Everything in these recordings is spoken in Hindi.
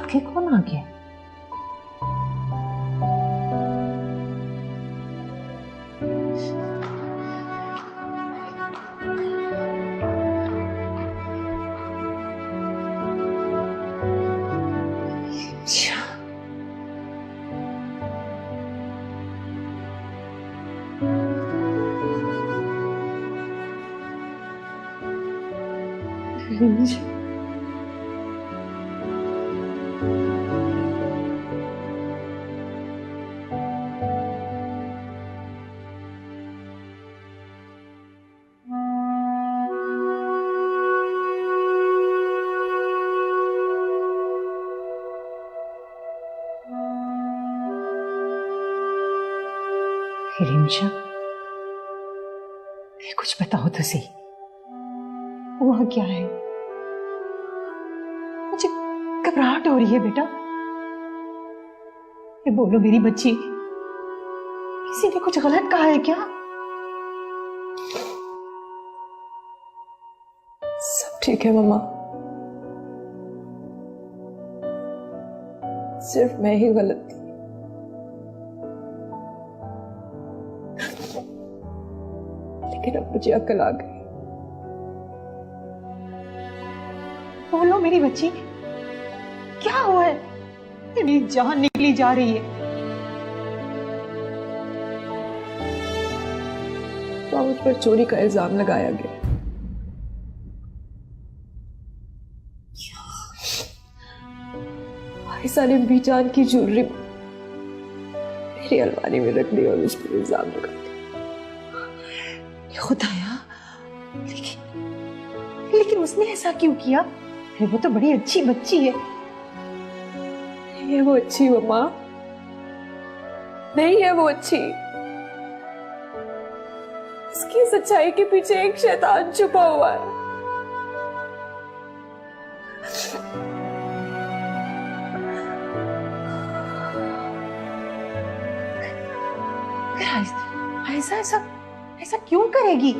आखिर कौन आ गया? रिमझिम कुछ बताओ तो सही, हुआ क्या है? मुझे घबराहट हो रही है बेटा। ये बोलो मेरी बच्ची, किसी ने कुछ गलत कहा है क्या? सब ठीक है मम्मा, सिर्फ मैं ही गलत थी। लेकिन अब मुझे अक्ल आ गई। बोलो मेरी बच्ची, क्या हुआ है? तेरी जान निकली जा रही है। तो मुझ पर चोरी का इल्जाम लगाया गया। आयशा ने बीजान की ज्वेलरी मेरी अलमारी में रख दी और उस पर इल्जाम लगा दिया। खुदाया, लेकिन उसने ऐसा क्यों किया? वो तो बड़ी अच्छी बच्ची है। नहीं है वो अच्छी मम्मा, नहीं है वो अच्छी। इसकी सच्चाई के पीछे एक शैतान छुपा हुआ है। ऐसा ऐसा ऐसा क्यों करेगी?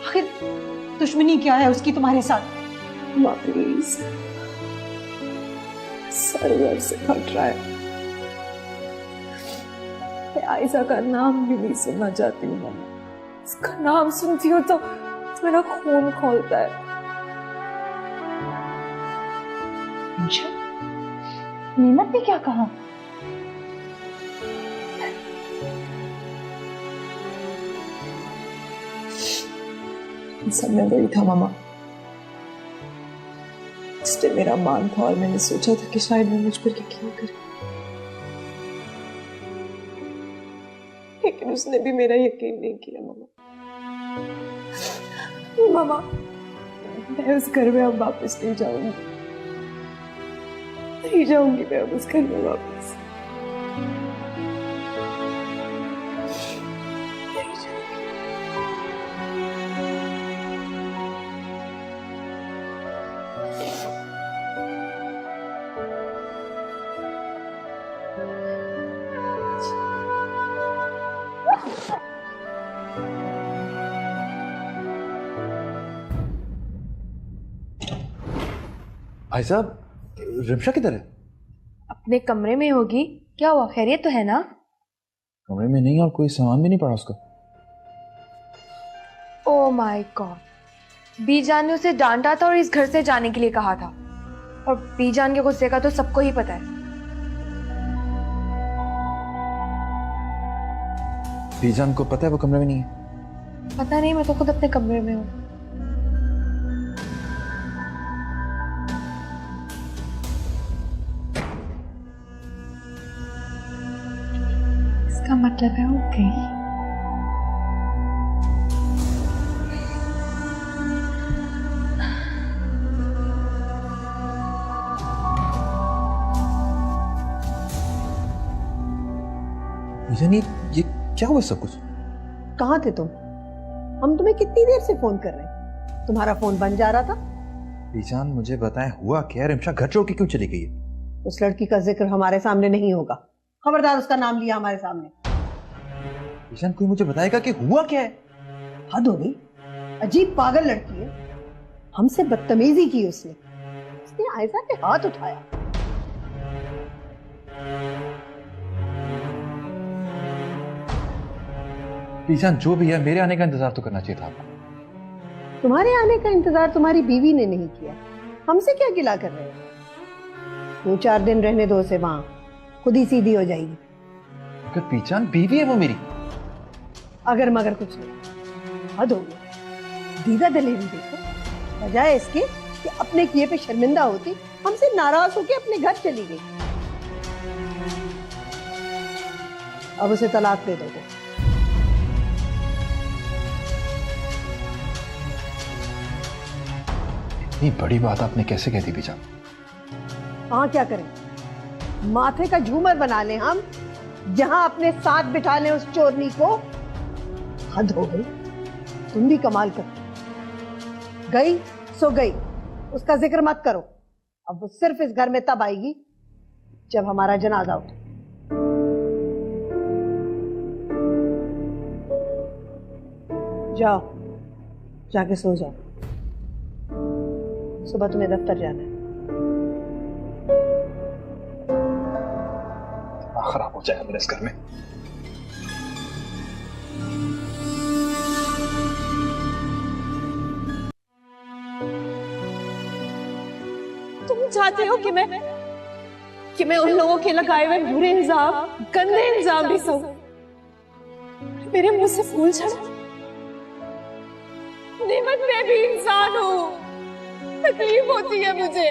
आखिर दुश्मनी क्या है उसकी तुम्हारे साथ? माँ प्लीज, सर्वर से फट रहा है। मैं आयशा का नाम भी नहीं सुनना चाहती हूँ मम्मा। इसका नाम सुनती हूँ तो मेरा खून खौलता है। नीमत ने क्या कहा? सब में वही था मामा, इसलिए मेरा मान था और मैंने सोचा था कि शायद वो मुझ पर यकीन करे, लेकिन उसने भी मेरा यकीन नहीं किया मामा। मामा, मैं उस घर में अब वापस नहीं जाऊंगी, नहीं जाऊंगी मैं अब उस घर में वापस। भाई साहब, रिमशा किधर है? अपने कमरे में होगी। क्या हुआ, खैरियत तो है ना? कमरे में नहीं और कोई सामान भी नहीं पड़ा उसका। ओह माय गॉड, बीजान ने उसे डांटा था और इस घर से जाने के लिए कहा था, और बीजान के गुस्से का तो सबको ही पता है। बीजान को पता है वो कमरे में नहीं है? पता नहीं, मैं तो खुद अपने कमरे में हूँ। इसका मतलब है वो गई। ये क्या हुआ सब कुछ? कहाँ थे तुम? हम तुम्हें कितनी देर से फोन कर रहे हैं, तुम्हारा फोन बंद जा रहा था। बीजान मुझे बताएं हुआ क्या? रिमशा घर छोड़ के क्यों चली गई है? उस लड़की का जिक्र हमारे सामने नहीं होगा, खबरदार उसका नाम लिया हमारे सामने। बीजान कोई मुझे बताएगा कि हुआ क्या है? हद हो गई, अजीब पागल लड़की है। हमसे बदतमीजी की उसने आयशा पे हाथ उठाया। बीजान जो भी है, मेरे आने का इंतजार तो करना चाहिए था आपको। तुम्हारे आने का इंतजार तुम्हारी बीवी ने नहीं किया, हमसे क्या गिला कर रहे हो? 2-4 दिन रहने दो उसे वहां, खुद ही सीधी हो जाएगी। अगर बीजान बीवी है वो मेरी। अगर मगर कुछ नहीं, हद हो गई। दीदा दलेरी देखो, बजाय इसके कि अपने किए पे शर्मिंदा होती, हमसे नाराज होकर अपने घर चली गई। अब उसे तलाक दे दो। इतनी बड़ी बात आपने कैसे कह दी बीजान? हाँ क्या करें, माथे का झूमर बना लें हम, जहां अपने साथ बिठा लें उस चोरनी को। हद हो गई, तुम भी कमाल कर। गई सो गई, उसका जिक्र मत करो। अब वो सिर्फ इस घर में तब आएगी जब हमारा जनाजा हो। जाओ, जाके सो जाओ, सुबह तुम्हें दफ्तर जाना है। खराब हो जाएगा मेरे इस घर में। तुम चाहते हो कि मैं उन लोगों के लगाए हुए बुरे इल्जाम, गंदे इल्जाम भी सहूं, मेरे मुंह से फूल झड़े? नेमत, मैं भी इंसान हूँ, तकलीफ होती है मुझे,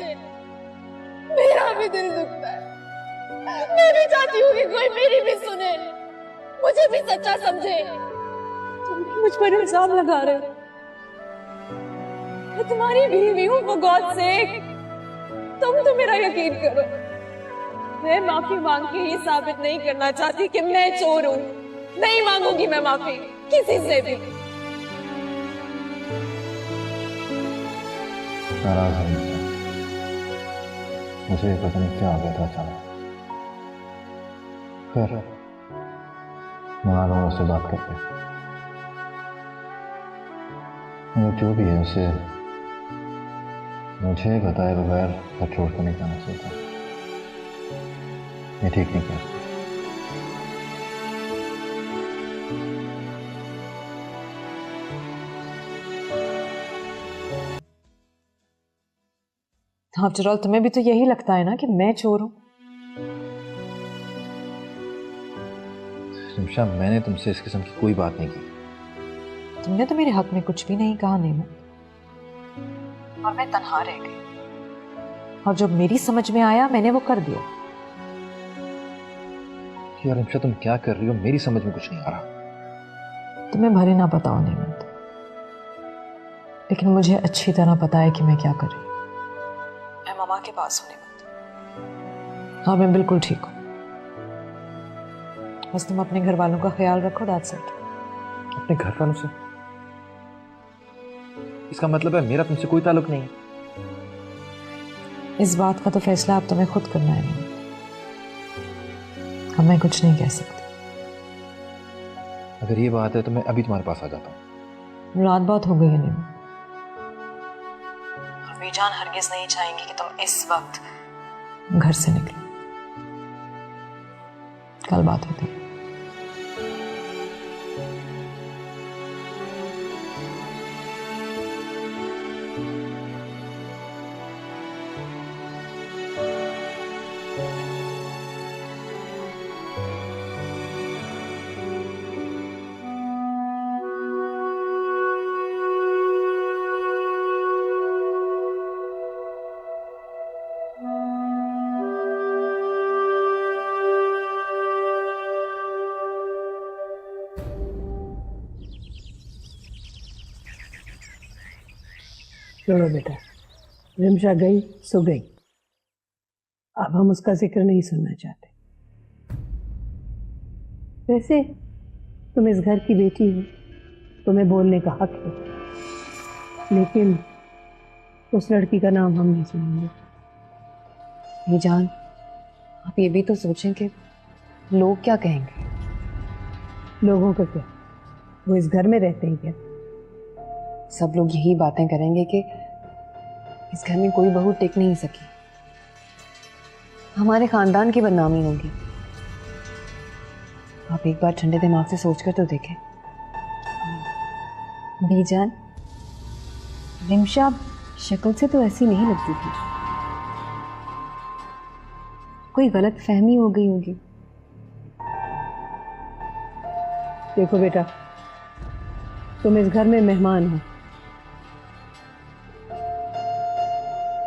मेरा भी दिल दुखता है। मैं भी चाहती हूँ कि कोई मेरी भी सुने, मुझे भी सच्चा समझे। तुम भी मुझ पर इल्जाम लगा रहे हो। मैं तुम्हारी बीवी हूँ, for God's sake, तुम तो मेरा यकीन करो। मैं माफी मांग के ये साबित नहीं करना चाहती कि मैं चोर हूँ। नहीं मांगूंगी मैं माफी किसी से भी। नाराज है मुझे पता नहीं क्या आ गया था अचानक। फिर मना लो उससे बात करके। वो जो भी है उसे मुझे बताए बगैर घर छोड़ कर नहीं जाना चाहिए था। ये ठीक नहीं किया। आफ्टर ऑल तुम्हें भी तो यही लगता है ना कि मैं चोर हूं। रिमशा, मैंने तुमसे इस किस्म की कोई बात नहीं की। तुमने तो मेरे हक में कुछ भी नहीं कहा नेमत, और मैं तन्हा रह गई, और जब मेरी समझ में आया मैंने वो कर दिया। यार रिमशा, तुम क्या कर रही हो? मेरी समझ में कुछ नहीं आ रहा। तुम्हें भले ना पता हो नेमत, लेकिन मुझे अच्छी तरह पता है कि मैं क्या कर रही हूँ। मैं मामा के पास हूँ नेमत, हाँ मैं बिल्कुल ठीक हूँ। बस तुम अपने घर वालों का ख्याल रखो, दैट्स इट। अपने घर वालों से? इसका मतलब है मेरा तुमसे कोई ताल्लुक नहीं है? इस बात का तो फैसला आप तुम्हें खुद करना है नेमत, अब मैं कुछ नहीं कह सकती। अगर ये बात है तो मैं अभी तुम्हारे पास आ जाता हूँ। रात बहुत हो गई है नेमत, और बीजान हरगिज नहीं चाहेंगी कि तुम इस वक्त घर से निकलो। कल बात होती है। छोड़ो बेटा, रिमशा गई सो गई, अब हम उसका जिक्र नहीं सुनना चाहते। वैसे तुम इस घर की बेटी हो, तुम्हें बोलने का हक है, लेकिन उस लड़की का नाम हम नहीं सुनेंगे। बीजान, आप ये भी तो सोचें कि लोग क्या कहेंगे। लोगों का क्या, वो इस घर में रहते हैं क्या? सब लोग यही बातें करेंगे कि इस घर में कोई बहू टिक नहीं सकी, हमारे खानदान की बदनामी होगी। आप एक बार ठंडे दिमाग से सोचकर तो देखें, बीजान, रिमशा शक्ल से तो ऐसी नहीं लगती थी, कोई गलत फहमी हो गई होगी। देखो बेटा, तुम इस घर में मेहमान हो।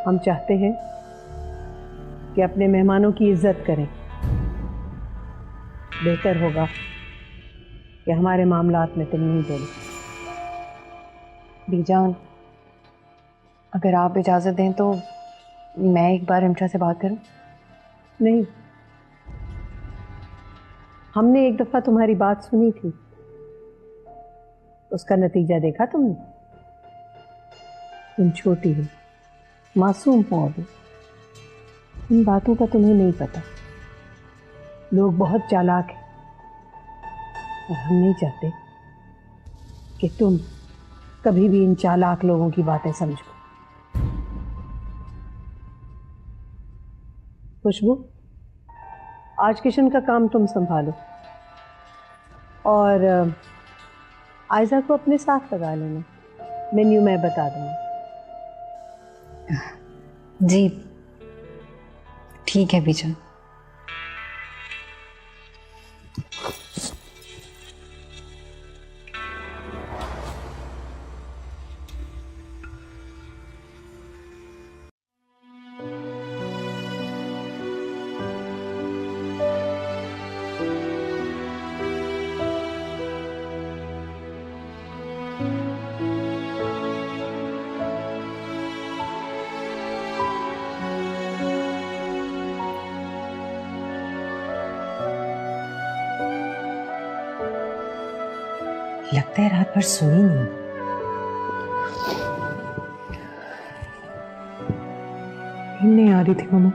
हम चाहते हैं कि अपने मेहमानों की इज्जत करें। बेहतर होगा कि हमारे मामलात में तुम नहीं बोलो। बीजान, अगर आप इजाजत दें तो मैं एक बार रिमशा से बात करूं? नहीं, हमने एक दफा तुम्हारी बात सुनी थी, उसका नतीजा देखा तुमने? तुम छोटी हो, मासूम हो अभी, इन बातों का तुम्हें नहीं पता। लोग बहुत चालाक हैं और हम नहीं चाहते कि तुम कभी भी इन चालाक लोगों की बातें समझो। खुशबू, आज किचन का काम तुम संभालो और आयजा को अपने साथ लगा लेना। मेन्यू मैं बता दूंगी। जी ठीक है बीजान। लगता है रात भर सोई नहीं। नहीं आ रही थी मम्मा।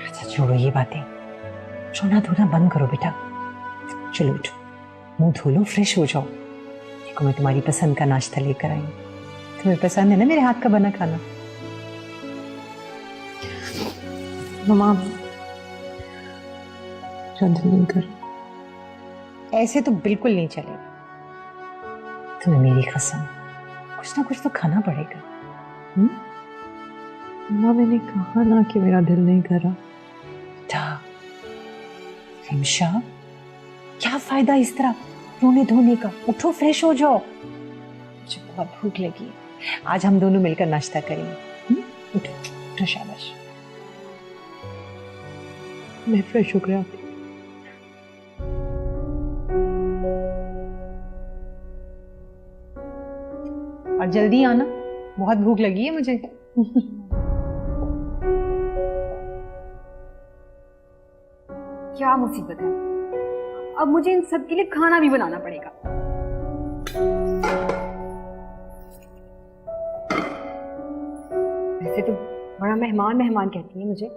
अच्छा छोड़ो ये बातें, सोना धोना बंद करो बेटा। चलो उठो, मुंह धो लो, फ्रेश हो जाओ। देखो मैं तुम्हारी पसंद का नाश्ता लेकर आई हूँ। तुम्हें पसंद है ना मेरे हाथ का बना खाना? मम्मा जल्दी नहीं कर। ऐसे तो बिल्कुल नहीं चलेगा। तुम्हें मेरी कसम, कुछ ना कुछ तो खाना पड़ेगा। मम्मा मैंने कहा ना कि मेरा दिल नहीं कर रहा। रिमशा, क्या फायदा इस तरह रोने धोने का? उठो, फ्रेश हो जाओ। मुझे बहुत भूख लगी है, आज हम दोनों मिलकर नाश्ता करेंगे। उठो उठो, शाबाश। मैं फ्रेश होकर आती। और जल्दी आना, बहुत भूख लगी है मुझे। क्या मुसीबत है, अब मुझे इन सब के लिए खाना भी बनाना पड़ेगा। वैसे तो बड़ा मेहमान मेहमान कहती है मुझे,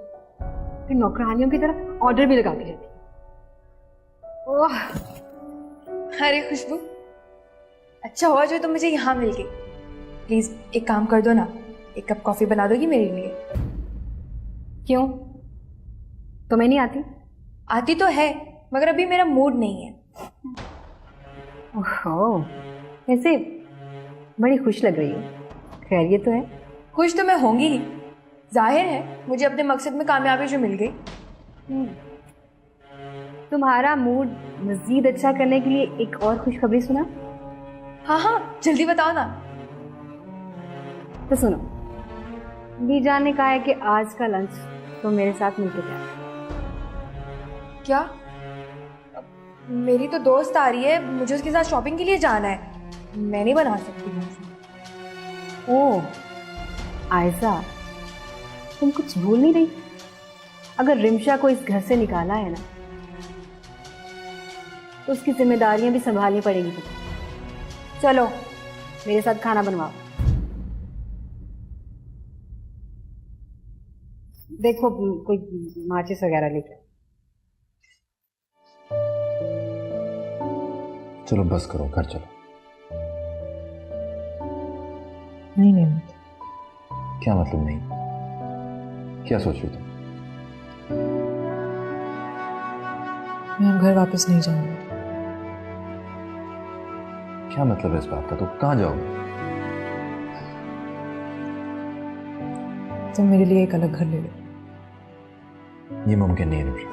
फिर नौकरानियों की तरह ऑर्डर भी लगाती रहती है। ओह, अरे खुशबू, अच्छा हुआ जो तुम मुझे यहाँ मिल गई। प्लीज एक काम कर दो ना, एक कप कॉफी बना दोगी मेरे लिए? क्यों, तुम्हें नहीं आती? आती तो है, मगर अभी मेरा मूड नहीं है। ओहो, वैसे बड़ी खुश लग रही हो। खैरियत तो है? खुश तो मैं होंगी ही, जाहिर है मुझे अपने मकसद में कामयाबी जो मिल गई। तुम्हारा मूड मजीद अच्छा करने के लिए एक और खुशखबरी सुना? हाँ हाँ, जल्दी बताओ ना। तो सुनो, बीजान ने कहा है कि आज का लंच तो मेरे साथ मिलकर जाए। क्या? मेरी तो दोस्त आ रही है, मुझे उसके साथ शॉपिंग के लिए जाना है, मैं नहीं बना सकती। ओह आयजा, तुम कुछ भूल नहीं रही? अगर रिमशा को इस घर से निकाला है ना, तो उसकी जिम्मेदारियां भी संभालनी पड़ेगी तुम्हें। चलो मेरे साथ खाना बनवाओ। देखो कोई माचिस वगैरह लेकर। चलो बस करो, घर चलो। नहीं नहीं मत। क्या मतलब नहीं? क्या सोच रही तुम? मैं अब घर वापस नहीं जाऊंगी। क्या मतलब है इस बात का? तो कहाँ जाओगे? तुम मेरे लिए एक अलग घर ले लो। ये मुमकिन नहीं है नुशा।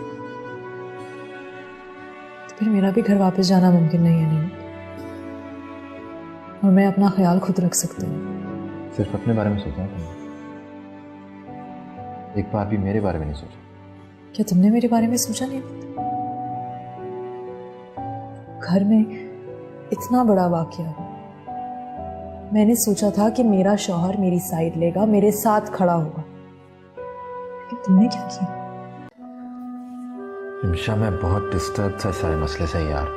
तो फिर मेरा भी घर वापस जाना मुमकिन नहीं है नीमत। और मैं अपना ख्याल खुद रख सकती हूँ। सिर्फ अपने बारे में सोचा है तुमने? एक बार भी मेरे बारे में नहीं सोचा? क्या तुमने मेरे बारे में सोचा नहीं? घर में इतना बड़ा वाकया, मैंने सोचा था कि मेरा शौहर मेरी साइड लेगा, मेरे साथ खड़ा होगा, लेकिन तुमने क्या किया? निमिषा, मैं बहुत डिस्टर्ब था इस सारे मसले से यार।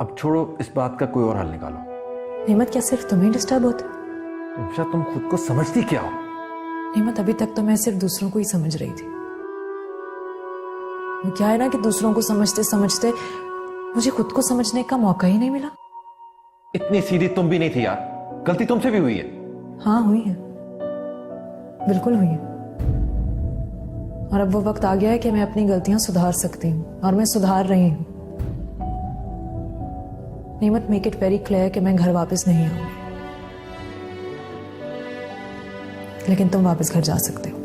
अब छोड़ो इस बात का, कोई और हल निकालो। नेमत, क्या सिर्फ तुम्हें डिस्टर्ब होता? निमिषा, तुम खुद को समझती क्या हो? नेमत, अभी तक तो मैं सिर्फ दूसरों को ही समझ रही थी। वो क्या है ना कि दूसरों को समझते समझते मुझे खुद को समझने का मौका ही नहीं मिला। इतनी सीधी तुम भी नहीं थी यार, गलती तुमसे भी हुई है। हाँ, हुई है, बिल्कुल हुई है। और अब वो वक्त आ गया है कि मैं अपनी गलतियां सुधार सकती हूँ, और मैं सुधार रही हूँ। नेमत, मेक इट वेरी क्लियर कि मैं घर वापस नहीं आऊंगी, लेकिन तुम वापस घर जा सकते हो।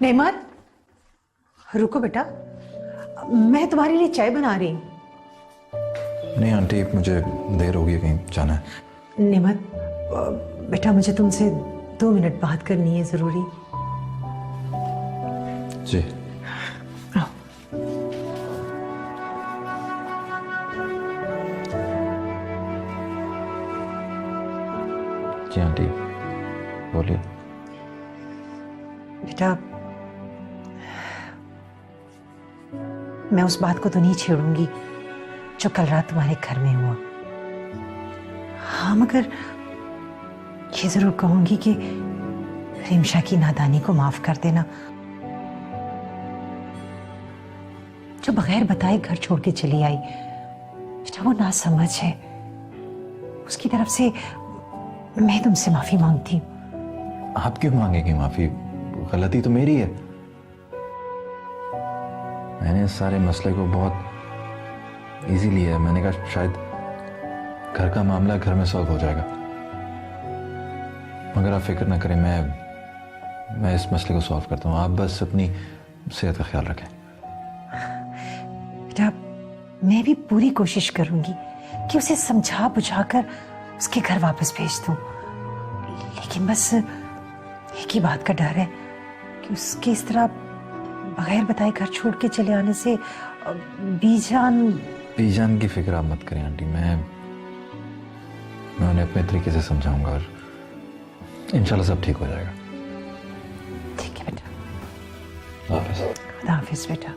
नेमत, रुको बेटा, मैं तुम्हारे लिए चाय बना रही हूँ। नहीं आंटी, मुझे देर हो गई, कहीं जाना है। नेमत बेटा, मुझे तुमसे 2 मिनट बात करनी है, जरूरी। जी। आओ। जी आंटी, बोलिए। बेटा, मैं उस बात को तो नहीं छेड़ूंगी जो कल रात तुम्हारे घर में हुआ। हाँ, मगर ये जरूर कहूंगी कि रिमशा की नादानी को माफ कर देना, जो बगैर बताए घर छोड़ के चली आई। बेटा, वो नासमझ है, उसकी तरफ से मैं तुमसे माफी मांगती हूँ। आप क्यों मांगेंगी माफी? गलती तो मेरी है। मैंने इस सारे मसले को बहुत इजी लिया है। मैंने कहा शायद घर का मामला घर में सॉल्व हो जाएगा, मगर आप फिक्र ना करें, मैं इस मसले को सॉल्व करता हूँ। आप बस अपनी सेहत का ख्याल रखें। बेटा, मैं भी पूरी कोशिश करूंगी कि उसे समझा बुझाकर उसके घर वापस भेज दूं, लेकिन बस एक ही बात का डर है कि उसके इस तरह बगैर बताए घर छोड़ के चले आने से बीजान की फिक्र आप मत करें आंटी। मैं उन्हें अपने तरीके से समझाऊंगा और इंशाल्लाह सब ठीक हो जाएगा। ठीक है बेटा। हाफिज़। खुदा हाफिज़ बेटा।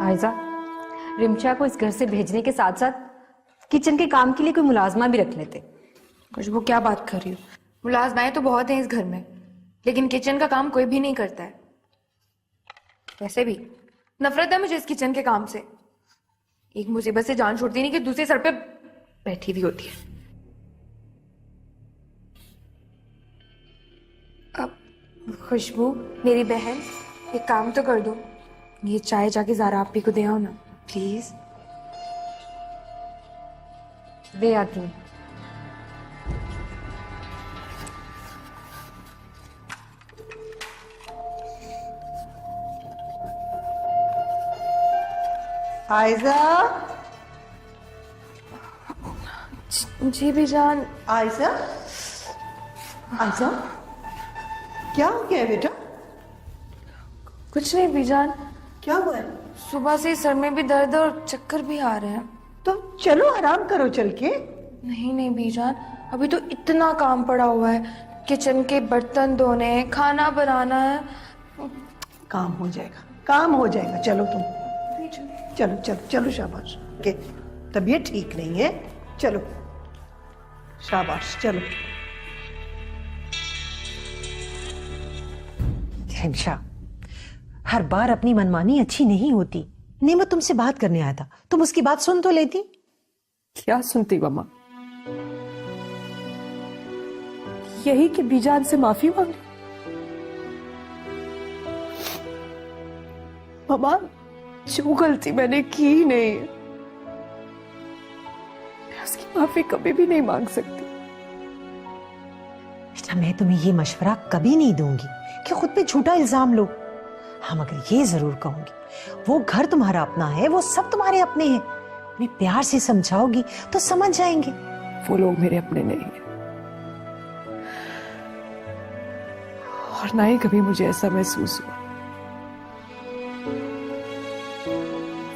आयजा, रिमशा को इस घर से भेजने के साथ साथ किचन के काम के लिए कोई मुलाजमा भी रख लेते। खुशबू, क्या बात कर रही हो? मुलाजमाएं तो बहुत हैं इस घर में, लेकिन किचन का काम कोई भी नहीं करता है। वैसे भी नफरत है मुझे इस किचन के काम से। एक मुसीबत से जान छूटती नहीं कि दूसरे सर पे बैठी हुई होती है। अब खुशबू, मेरी बहन, एक काम तो कर दो, ये चाय जाके ज़रा आप ही को दे आओ ना प्लीज। दे आती हूँ। आयजा, जी भी जान। आयजा, आयशा, क्या हो गया है बेटा? कुछ नहीं बीजान, क्या हुआ है? सुबह से सर में भी दर्द है और चक्कर भी आ रहे हैं। तो चलो आराम करो चल के। नहीं नहीं बीजान, अभी तो इतना काम पड़ा हुआ है, किचन के बर्तन धोने हैं, खाना बनाना है। काम हो जाएगा, काम हो जाएगा। चलो तुम, चलो चलो चलो, शाबाश। के तबीयत ठीक नहीं है, चलो शाबाश, चलो। हिमशा, हर बार अपनी मनमानी अच्छी नहीं होती। नेमत तुमसे बात करने आया था, तुम उसकी बात सुन तो लेती। क्या सुनती मम्मा? यही कि बीजान से माफी मांग ली। मम्मा, जो गलती मैंने की ही नहीं, मैं उसकी माफी कभी भी नहीं मांग सकती। बेटा, मैं तुम्हें ये मशवरा कभी नहीं दूंगी कि खुद पे झूठा इल्जाम लो। हाँ, मगर ये जरूर कहूंगी, वो घर तुम्हारा अपना है, वो सब तुम्हारे अपने हैं। उन्हें प्यार से समझाओगी तो समझ जाएंगे। वो लोग मेरे अपने नहीं हैं, और ना ही कभी मुझे ऐसा महसूस हुआ।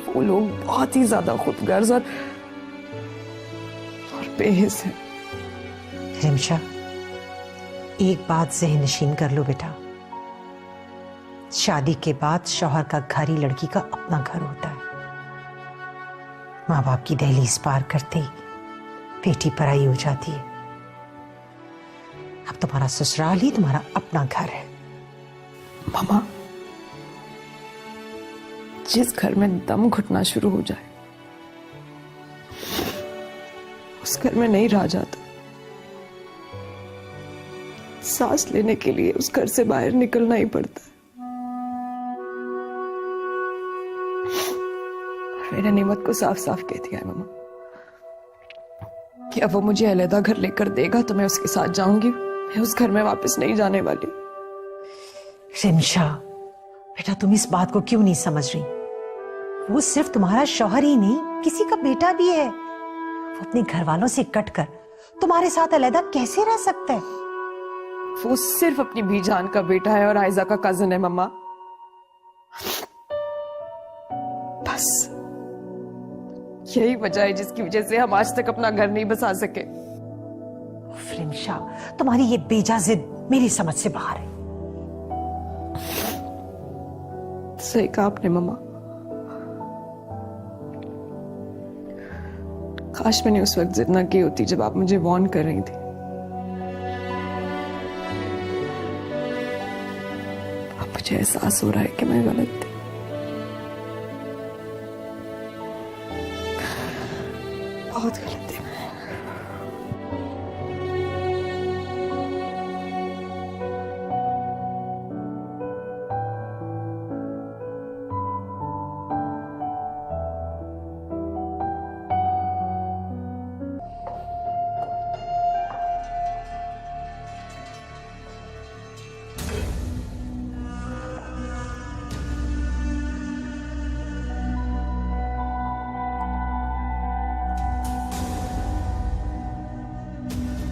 वो लोग बहुत ही ज्यादा खुदगर्ज और बेहिस हैं। रिमशा, एक बात ज़हन नशीन कर लो बेटा, शादी के बाद शौहर का घर ही लड़की का अपना घर होता है। माँ बाप की दहलीज पार करते ही बेटी पराई हो जाती है। अब तुम्हारा ससुराल ही तुम्हारा अपना घर है। मामा, जिस घर में दम घुटना शुरू हो जाए, उस घर में नहीं रहा जाता। सांस लेने के लिए उस घर से बाहर निकलना ही पड़ता है। मैंने नेमत को साफ साफ कह दिया है मामा कि अब वो मुझे अलहदा घर लेकर देगा तो मैं उसके साथ जाऊंगी। मैं उस घर में वापस नहीं जाने वाली। रिमशा, बेटा, तुम इस बात को क्यों नहीं समझ रही? वो सिर्फ तुम्हारा शौहर ही नहीं, किसी का बेटा भी है। वो अपने घर वालों से कटकर तुम्हारे साथ अलहदा कैसे रह सकता है? वो सिर्फ अपनी बीजान का बेटा है और आयजा का कजन है मम्मा। बस यही वजह है जिसकी वजह से हम आज तक अपना घर नहीं बसा सके। रिमशा, तुम्हारी ये बेजा जिद मेरी समझ से बाहर है। सही कहा आपने मम्मा। काश मैंने उस वक्त जिद ना की होती जब आप मुझे वार्न कर रही थी। अब मुझे एहसास हो रहा है कि मैं गलत थी। बहुत गलत थी।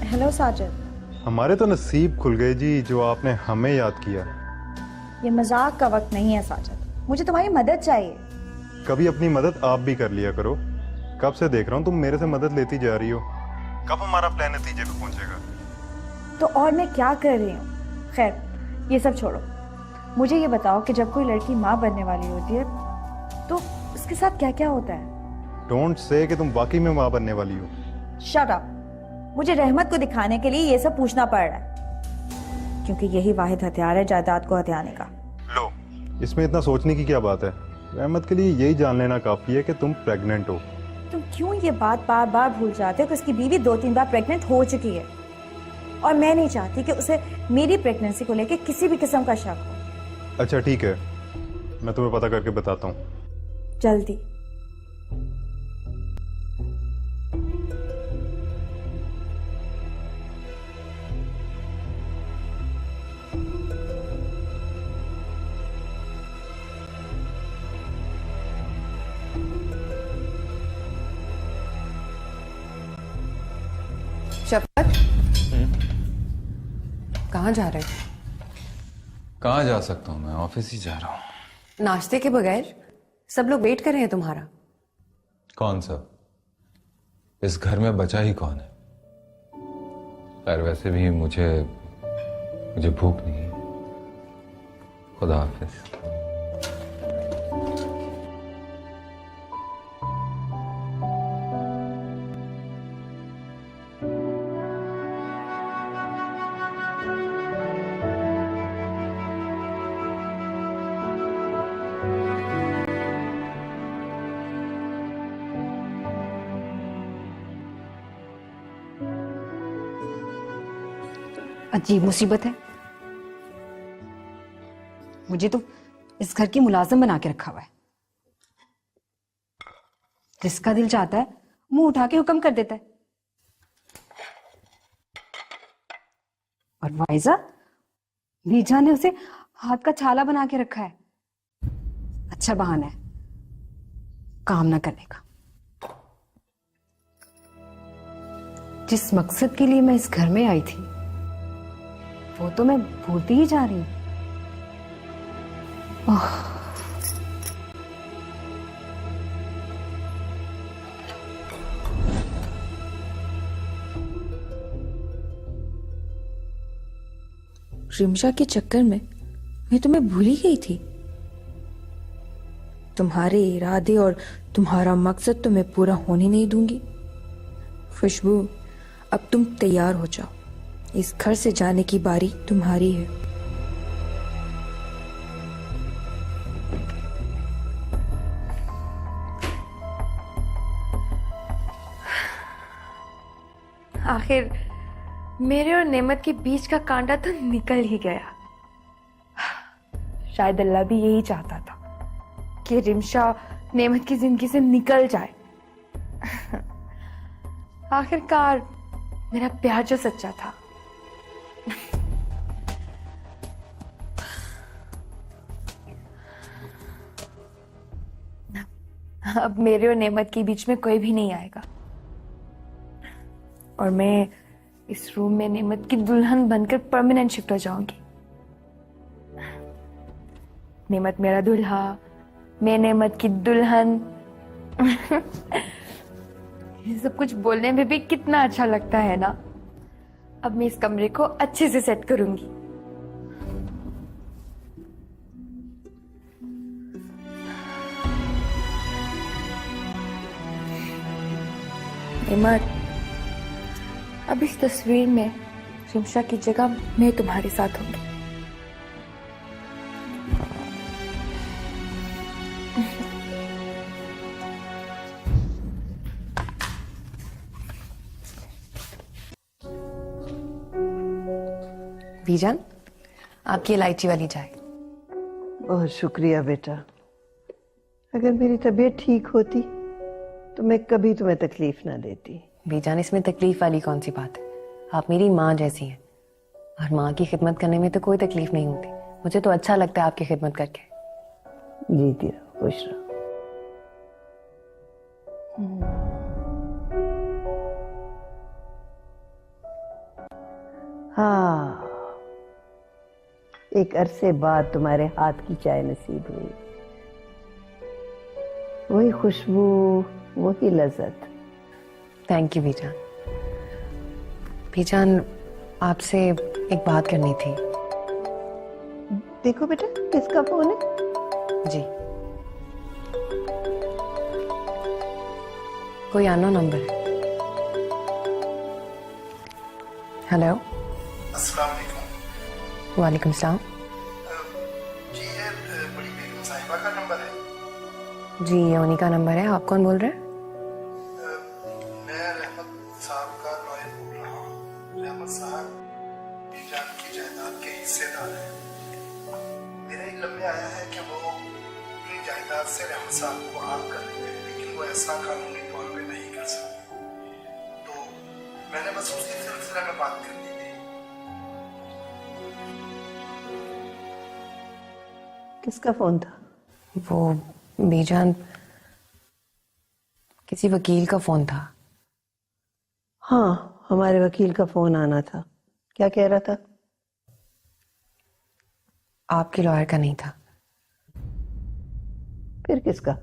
हेलो साजिद, हमारे तो नसीब खुल गए जी, जो आपने हमें याद किया। ये मजाक का वक्त नहीं है साजिद, मुझे तुम्हारी मदद चाहिए। कभी अपनी मदद आप भी कर लिया करो। कब से देख रहा हूँ तुम मेरे से मदद लेती जा रही हो। कब हमारा प्लान नतीजे पे पहुंचेगा? तो और मैं क्या कर रही हूँ? खैर, ये सब छोड़ो, मुझे ये बताओ कि जब कोई लड़की माँ बनने वाली होती है तो उसके साथ क्या क्या होता है? डोंट से कि तुम वाकई में माँ बनने वाली हो। Shut up. मुझे रहमत को दिखाने के लिए ये सब पूछना पड़ रहा है, क्योंकि यही वाहिद हथियार है जायदाद को हथियाने का। लो, इसमें इतना सोचने की क्या बात है? रहमत के लिए यही जान लेना काफी है कि तुम प्रेग्नेंट हो। तुम क्यों ये बात बार बार भूल जाते हो कि उसकी बीवी 2-3 बार प्रेग्नेंट हो चुकी है, और मैं नहीं चाहती कि उसे मेरी प्रेगनेंसी को लेकर किसी भी किस्म का शक हो। अच्छा ठीक है, मैं तुम्हें पता करके बताता हूँ। जल्दी। शफकत, कहाँ जा रहे हो? कहाँ जा सकता हूँ मैं? ऑफिस ही जा रहा हूँ। नाश्ते के बगैर? सब लोग वेट कर रहे हैं तुम्हारा। कौन सा? इस घर में बचा ही कौन है? खैर वैसे भी मुझे भूख नहीं है। खुदा हाफिज। अजीब मुसीबत है। मुझे तो इस घर की मुलाजिम बना के रखा हुआ है। जिसका दिल चाहता है मुंह उठा के हुक्म कर देता है। और वाइजा, बीजा ने उसे हाथ का छाला बना के रखा है। अच्छा बहाना है काम ना करने का। जिस मकसद के लिए मैं इस घर में आई थी वो तो मैं भूलती ही जा रही हूं। रिमशा के चक्कर में मैं तुम्हें भूल ही गई थी। तुम्हारे इरादे और तुम्हारा मकसद तो मैं पूरा होने नहीं दूंगी। खुशबू, अब तुम तैयार हो जाओ। इस घर से जाने की बारी तुम्हारी है। आखिर मेरे और नेमत के बीच का कांटा तो निकल ही गया। शायद अल्लाह भी यही चाहता था कि रिमशा नेमत की जिंदगी से निकल जाए। आखिरकार मेरा प्यार जो सच्चा था। अब मेरे और नेमत के बीच में कोई भी नहीं आएगा और मैं इस रूम में नेमत की दुल्हन बनकर परमानेंट शिफ्ट हो जाऊंगी। नेमत मेरा दूल्हा, मैं नेमत की दुल्हन। ये सब कुछ बोलने में भी कितना अच्छा लगता है ना। अब मैं इस कमरे को अच्छे से सेट करूंगी। नेमत, अब इस तस्वीर में रिमशा की जगह मैं तुम्हारे साथ होंगी। बीजान, आपकी इलायची वाली चाय। बहुत शुक्रिया बेटा। अगर मेरी तबीयत ठीक होती तो मैं कभी तुम्हें तकलीफ ना देती। बीजान, इसमें तकलीफ वाली कौन सी बात है? आप मेरी माँ जैसी हैं और माँ की खिदमत करने में तो कोई तकलीफ नहीं होती। मुझे तो अच्छा लगता है आपकी खिदमत करके। जीती रहो, खुश रहो। हाँ, एक अरसे बाद तुम्हारे हाथ की चाय नसीब हुई। वही खुशबू, वही लज्जत। Thank you बीजान। बीजान, आपसे एक बात करनी थी। देखो बेटा, किसका फोन है? जी, कोई अननोन नंबर है। हेलो। अस्सलाम वालेकुम। वालेकुम सलाम। जी ये बड़ी बेगम साहिबा का नंबर है? जी, ये उन्हीं का नंबर है। आप कौन बोल रहे हैं? मैं रहमत साहब का लॉयर बोल रहा हूँ। रहमत साहब बीजान की जायदाद के हिस्सेदार हैं। मेरे इल्म में आया है कि वो अपनी जायदाद से रहमत साहब को आग कर देंगे, लेकिन वो ऐसा कानूनी तौर पे नहीं कर सकते। तो मैंने बस उसी सिलसिले में बात करनी थी। किसका फोन था? वो बीजान, किसी वकील का फोन था। हाँ, हमारे वकील का फोन आना था। क्या कह रहा था? आपके लॉयर का नहीं था, फिर किसका?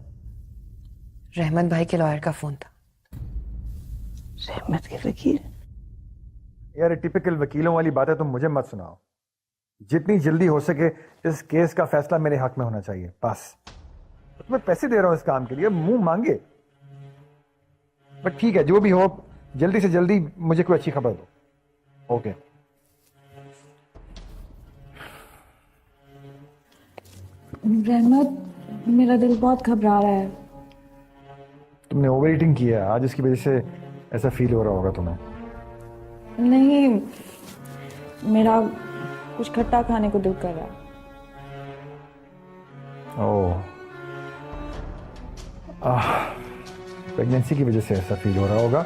रहमत भाई के लॉयर का फोन था। रहमत के वकील? यार टिपिकल वकीलों वाली बातें तुम मुझे मत सुनाओ। जितनी जल्दी हो सके इस केस का फैसला मेरे हक में होना चाहिए, बस। तुम्हें पैसे दे रहा हूं इस काम के लिए, मुंह मांगे। बट ठीक है, जो भी हो जल्दी से जल्दी मुझे कोई अच्छी खबर दो। ओके। रहमत, मेरा दिल बहुत घबरा रहा है। तुमने ओवर ईटिंग किया, आज इसकी वजह से ऐसा फील हो रहा होगा तुम्हें। नहीं, मेरा कुछ खट्टा खाने को दिल कर रहा है। ओह, प्रेगनेंसी की वजह से ऐसा फील हो रहा होगा।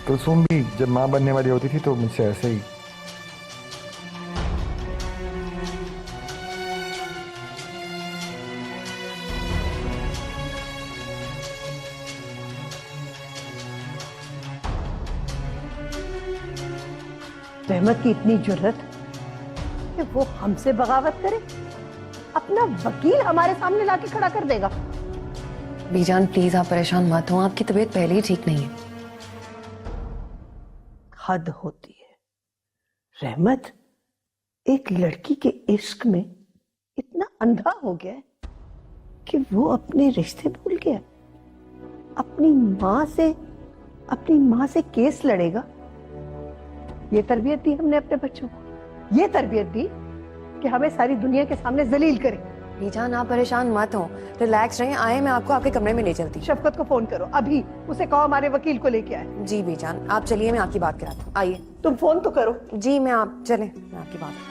कुलसूम भी जब माँ बनने वाली होती थी तो मुझसे ऐसे ही। रहमत की इतनी जुर्रत कि वो हमसे बगावत करे, अपना वकील हमारे सामने लाके खड़ा कर देगा। बीजान प्लीज आप परेशान मत हो, आपकी तबीयत पहले ही ठीक नहीं है। हद होती है। रहमत एक लड़की के इश्क में इतना अंधा हो गया है कि वो अपने रिश्ते भूल गया। अपनी माँ से केस लड़ेगा। ये तरबियत दी हमने अपने बच्चों को, ये तरबियत दी कि हमें सारी दुनिया के सामने जलील करे। बीजान आप परेशान मत हो, रिलैक्स रहें। आए, मैं आपको आपके कमरे में ले चलती हूँ। शफकत को फोन करो अभी, उसे कहो हमारे वकील को लेके आए। जी बीजान आप चलिए, मैं आपकी बात कराती हूँ। आइए। तुम फोन तो करो। जी मैं आप चले, मैं आपकी बात कराती हूँ।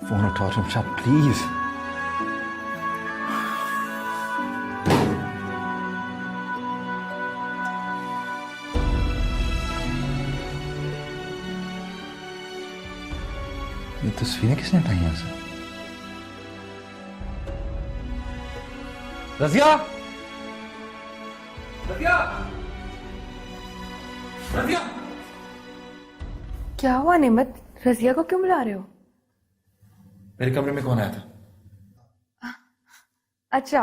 फोन उठाओ तुम प्लीज। ये तस्वीरें किसने उठाई यहां से? रजिया! रजिया! रजिया! क्या हुआ नेमत? रजिया को क्यों बुला रहे हो? मेरे कमरे में कौन आया था? अच्छा,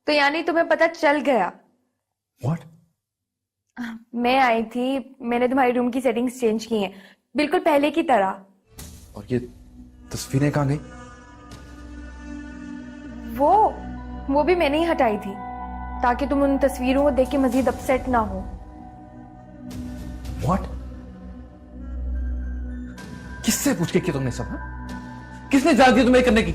तो यानी तुम्हें पता चल गया? What? मैं आई थी, मैंने तुम्हारी रूम की सेटिंग्स चेंज की हैं, बिल्कुल पहले की तरह। और ये तस्वीरें कहाँ गई? वो भी मैंने ही हटाई थी ताकि तुम उन तस्वीरों को देख के मजीद अपसेट ना हो। What? किससे पूछ के किया तुमने सब? हाँ? किसने इजाजत दी तुम्हें करने की?